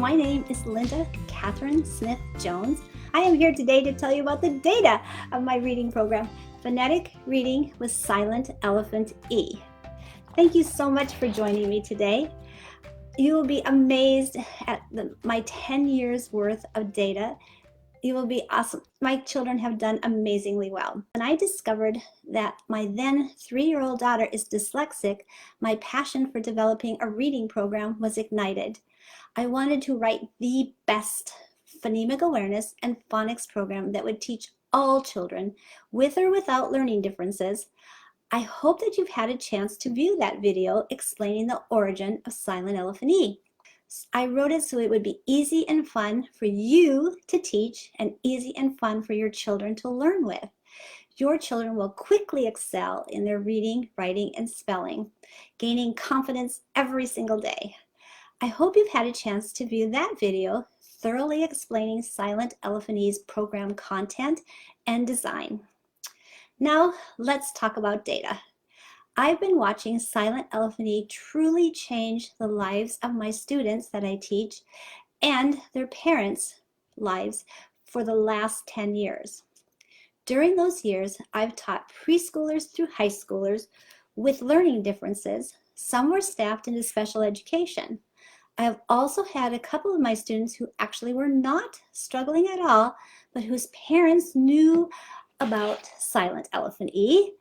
My name is Linda Katherine Smith Jones. I am here today to tell you about the data of my reading program, Phonetic Reading with Silent Elephant E. Thank you so much for joining me today. You will be amazed at my 10 years worth of data. You will be awesome. My children have done amazingly well. When I discovered that my then 3-year-old daughter is dyslexic, my passion for developing a reading program was ignited. I wanted to write the best phonemic awareness and phonics program that would teach all children, with or without learning differences. I hope that you've had a chance to view that video explaining the origin of Silent Elephant E. I wrote it so it would be easy and fun for you to teach and easy and fun for your children to learn with. Your children will quickly excel in their reading, writing, and spelling, gaining confidence every single day. I hope you've had a chance to view that video thoroughly explaining Silent Elephant E's program content and design. Now let's talk about data. I've been watching Silent Elephant E truly change the lives of my students that I teach and their parents' lives for the last 10 years. During those years, I've taught preschoolers through high schoolers with learning differences. Some were staffed into special education. I have also had a couple of my students who actually were not struggling at all, but whose parents knew about Silent Elephant E,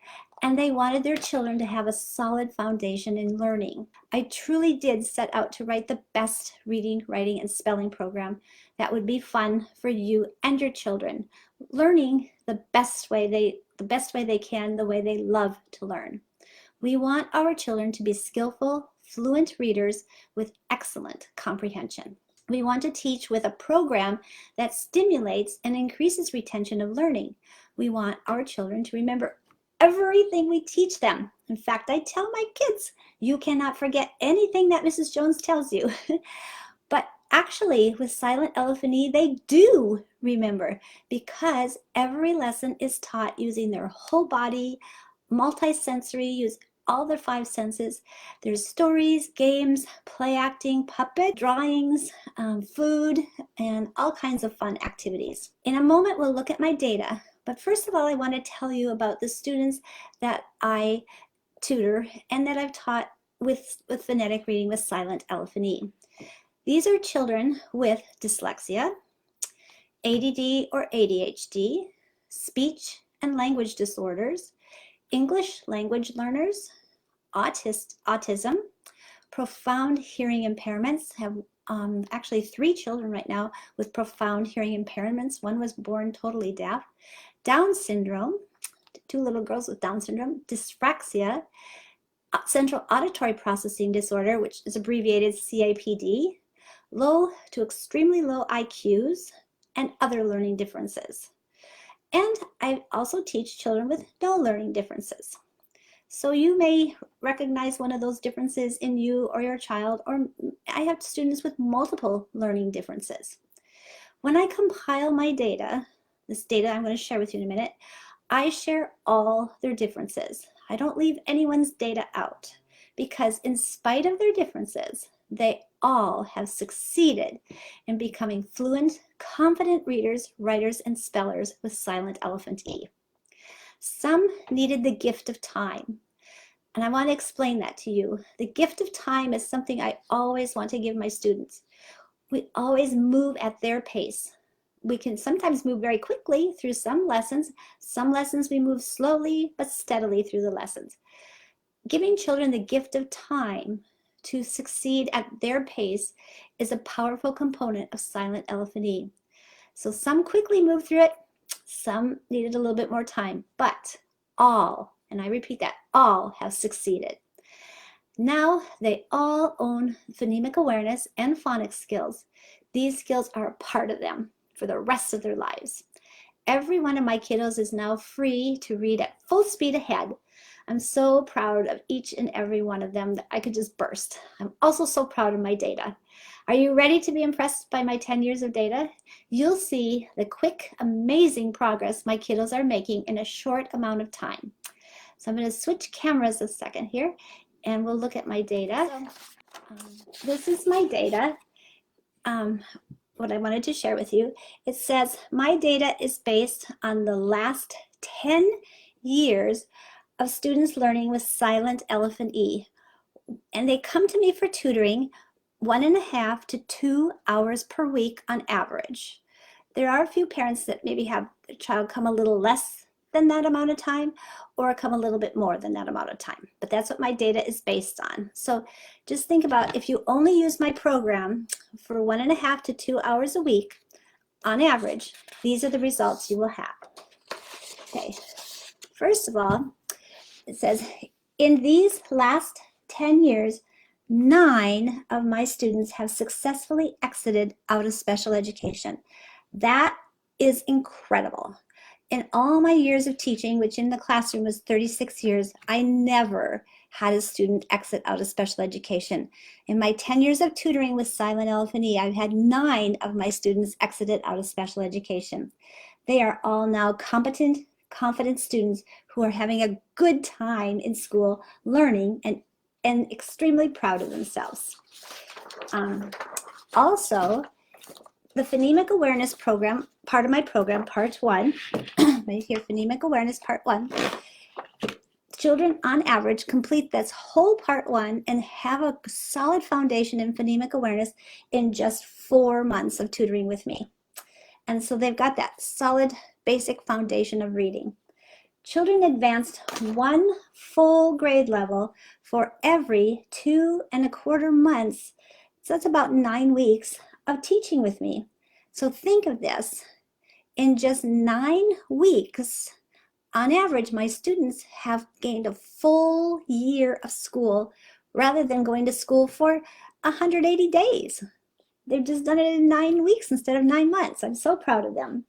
and they wanted their children to have a solid foundation in learning. I truly did set out to write the best reading, writing, and spelling program that would be fun for you and your children, learning the best way they can, the way they love to learn. We want our children to be skillful, fluent readers with excellent comprehension. We want to teach with a program that stimulates and increases retention of learning. We want our children to remember everything we teach them. In fact, I tell my kids, you cannot forget anything that Mrs. Jones tells you. But actually, with Silent Elephant E, they do remember because every lesson is taught using their whole body, multisensory, use all their 5 senses. There's stories, games, play acting, puppet, drawings, food, and all kinds of fun activities. In a moment, we'll look at my data. But first of all, I want to tell you about the students that I tutor and that I've taught with phonetic reading with Silent Elephant E. These are children with dyslexia, ADD or ADHD, speech and language disorders, English language learners, autism, profound hearing impairments. I have actually 3 children right now with profound hearing impairments. One was born totally deaf. Down syndrome, 2 little girls with Down syndrome, dyspraxia, central auditory processing disorder, which is abbreviated CAPD, low to extremely low IQs, and other learning differences. And I also teach children with no learning differences. So you may recognize one of those differences in you or your child, or I have students with multiple learning differences. When I compile my data, this data I'm going to share with you in a minute, I share all their differences. I don't leave anyone's data out because in spite of their differences, they all have succeeded in becoming fluent, confident readers, writers, and spellers with Silent Elephant E. Some needed the gift of time, and I want to explain that to you. The gift of time is something I always want to give my students. We always move at their pace. We can sometimes move very quickly through some lessons. Some lessons we move slowly but steadily through the lessons. Giving children the gift of time to succeed at their pace is a powerful component of Silent Elephant E. So some quickly moved through it, some needed a little bit more time, but all, and I repeat that, all have succeeded. Now they all own phonemic awareness and phonics skills. These skills are a part of them for the rest of their lives. Every one of my kiddos is now free to read at full speed ahead. I'm so proud of each and every one of them that I could just burst. I'm also so proud of my data. Are you ready to be impressed by my 10 years of data? You'll see the quick, amazing progress my kiddos are making in a short amount of time. So I'm going to switch cameras a second here, and we'll look at my data. This is my data. what I wanted to share with you. It says, my data is based on the last 10 years of students learning with silent elephant E. And they come to me for tutoring 1.5 to 2 hours per week on average. There are a few parents that maybe have a child come a little less than that amount of time or come a little bit more than that amount of time. But that's what my data is based on. So just think about if you only use my program for 1.5 to 2 hours a week, on average, these are the results you will have. Okay, first of all, it says, in these last 10 years, 9 of my students have successfully exited out of special education. That is incredible. In all my years of teaching, which in the classroom was 36 years, I never had a student exit out of special education. In my 10 years of tutoring with silent elephant E, I've had 9 of my students exited out of special education. They are all now competent, confident students who are having a good time in school, learning, and extremely proud of themselves. Also, the phonemic awareness program, part of my program, part 1, right here, phonemic awareness, part 1. Children on average complete this whole part 1 and have a solid foundation in phonemic awareness in just 4 months of tutoring with me. And so they've got that solid basic foundation of reading. Children advanced 1 full grade level for every 2.25 months. So that's about 9 weeks of teaching with me. So think of this, in just 9 weeks, on average, my students have gained a full year of school rather than going to school for 180 days. They've just done it in 9 weeks instead of 9 months. I'm so proud of them.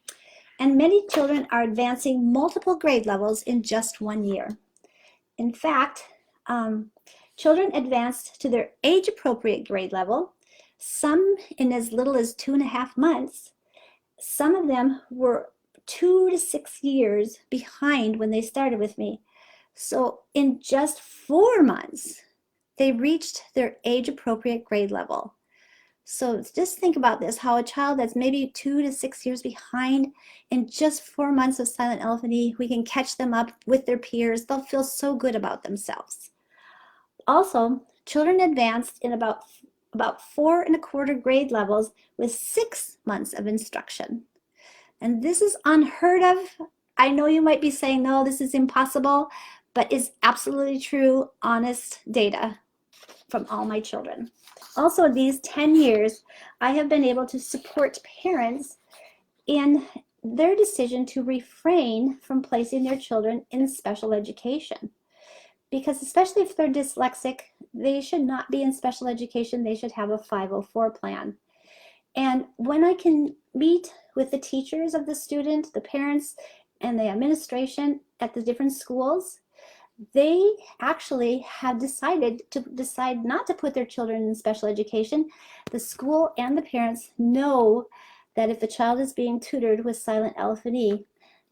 And many children are advancing multiple grade levels in just 1 year. In fact, children advanced to their age-appropriate grade level, some in as little as 2.5 months. Some of them were 2 to 6 years behind when they started with me. So in just 4 months, they reached their age-appropriate grade level. So just think about this, how a child that's maybe 2 to 6 years behind, in just 4 months of silent elephant E, we can catch them up with their peers. They'll feel so good about themselves. Also, children advanced in about 4.25 grade levels with 6 months of instruction. And this is unheard of. I know you might be saying, no, this is impossible, but it's absolutely true, honest data from all my children. Also, these 10 years, I have been able to support parents in their decision to refrain from placing their children in special education. Because especially if they're dyslexic, they should not be in special education. They should have a 504 plan. And when I can meet with the teachers of the student, the parents, and the administration at the different schools, they actually have decided not to put their children in special education. The school and the parents know that if the child is being tutored with silent elephant E,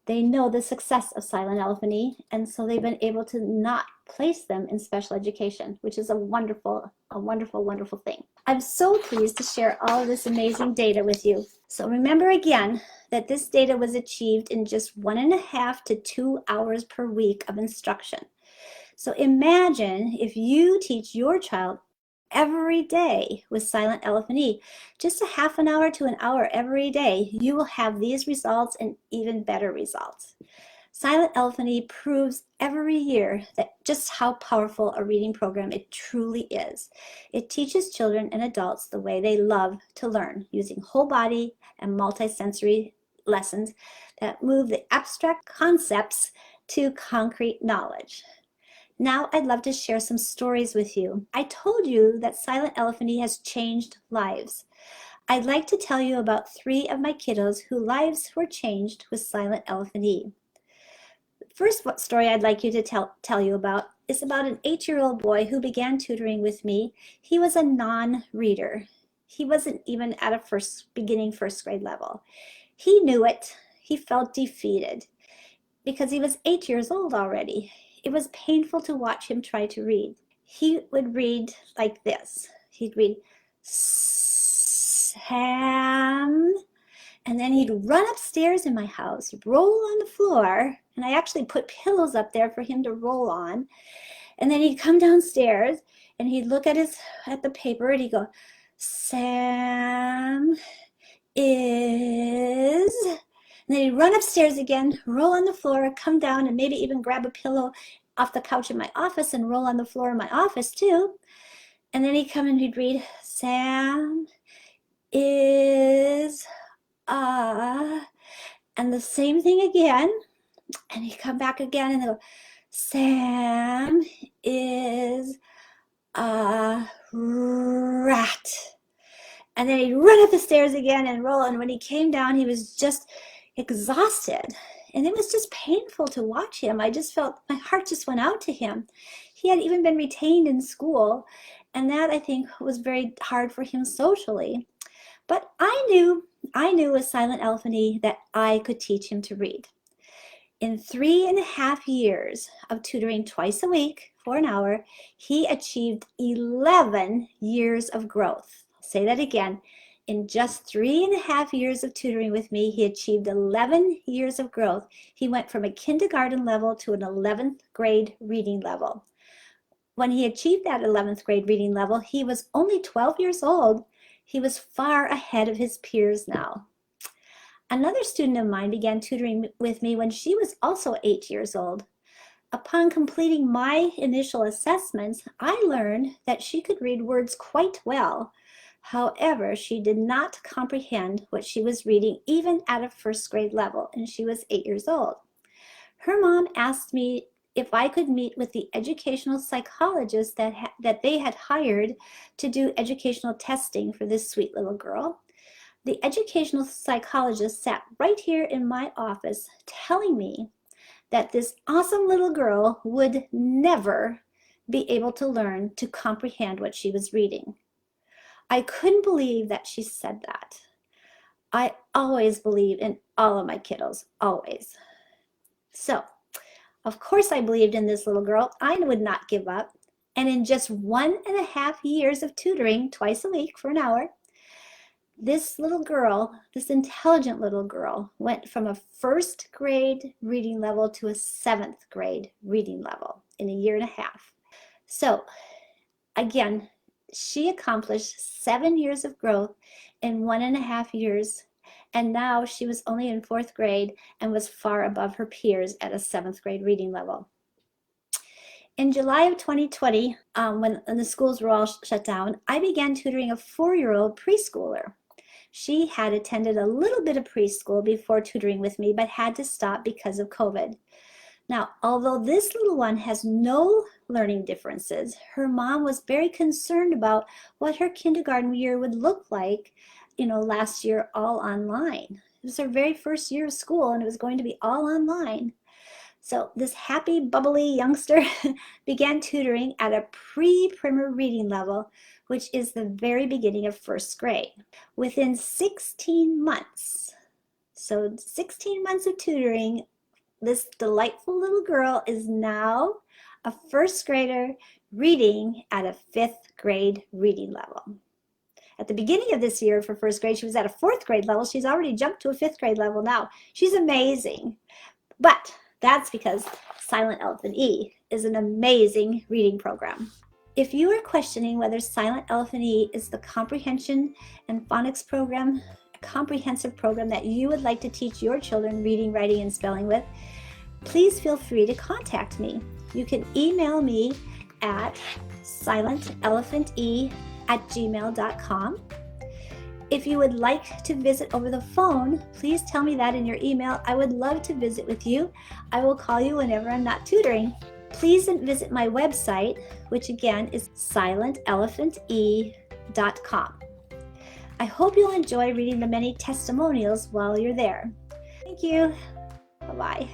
they know the success of silent elephant E, and so they've been able to not place them in special education, which is a wonderful, wonderful thing. I'm so pleased to share all of this amazing data with you. So remember again that this data was achieved in just 1.5 to 2 hours per week of instruction. So imagine if you teach your child every day with silent elephant E, just a half an hour to an hour every day, you will have these results and even better results. Silent elephant E proves every year that just how powerful a reading program it truly is. It teaches children and adults the way they love to learn, using whole body and multisensory lessons that move the abstract concepts to concrete knowledge. Now I'd love to share some stories with you. I told you that silent elephant E has changed lives. I'd like to tell you about 3 of my kiddos whose lives were changed with silent elephant E. The first story I'd like you to tell you about is about an 8-year-old boy who began tutoring with me. He was a non-reader. He wasn't even at a beginning first grade level. He knew it. He felt defeated because he was 8 years old already. It was painful to watch him try to read. He would read like this. He'd read 7, Sam. And then he'd run upstairs in my house, roll on the floor, and I actually put pillows up there for him to roll on. And then he'd come downstairs and he'd look at the paper and he'd go, Sam is, and then he'd run upstairs again, roll on the floor, come down, and maybe even grab a pillow off the couch in my office and roll on the floor in my office too. And then he'd come and he'd read, Sam is, and the same thing again. And he'd come back again and go, Sam is a rat. And then he'd run up the stairs again and roll. And when he came down, he was just exhausted. And it was just painful to watch him. I just felt my heart just went out to him. He had even been retained in school. And that, I think, was very hard for him socially. But I knew as Silent Elephant E that I could teach him to read. In 3.5 years of tutoring twice a week for an hour, he achieved 11 years of growth. I'll say that again. In just 3.5 years of tutoring with me, he achieved 11 years of growth. He went from a kindergarten level to an 11th grade reading level. When he achieved that 11th grade reading level, he was only 12 years old. He was far ahead of his peers now. Another student of mine began tutoring with me when she was also 8 years old. Upon completing my initial assessments, I learned that she could read words quite well. However, she did not comprehend what she was reading even at a first grade level, and she was 8 years old. Her mom asked me if I could meet with the educational psychologist that they had hired to do educational testing for this sweet little girl. The educational psychologist sat right here in my office telling me that this awesome little girl would never be able to learn to comprehend what she was reading. I couldn't believe that she said that. I always believe in all of my kiddos, always. So, of course I believed in this little girl. I would not give up. And in just 1.5 years of tutoring twice a week for an hour, this little girl, this intelligent little girl, went from a first grade reading level to a 7th grade reading level in 1.5 years. So again, she accomplished 7 years of growth in 1.5 years. And now she was only in 4th grade and was far above her peers at a 7th grade reading level. In July of 2020, when the schools were all shut down, I began tutoring a 4-year-old preschooler. She had attended a little bit of preschool before tutoring with me, but had to stop because of COVID. Now, although this little one has no learning differences, her mom was very concerned about what her kindergarten year would look like, last year all online. It was her very first year of school and it was going to be all online. So this happy, bubbly youngster began tutoring at a pre-primer reading level, which is the very beginning of 1st grade. Within 16 months, so 16 months of tutoring, this delightful little girl is now a 1st grader reading at a 5th grade reading level. At the beginning of this year for 1st grade, she was at a 4th grade level. She's already jumped to a 5th grade level now. She's amazing. But that's because Silent Elephant E is an amazing reading program. If you are questioning whether Silent Elephant E is the comprehension and phonics program, a comprehensive program that you would like to teach your children reading, writing, and spelling with, please feel free to contact me. You can email me at silentelephante@gmail.com. If you would like to visit over the phone, please tell me that in your email. I would love to visit with you. I will call you whenever I'm not tutoring. Please visit my website, which again is silentelephante.com. I hope you'll enjoy reading the many testimonials while you're there. Thank you. Bye-bye.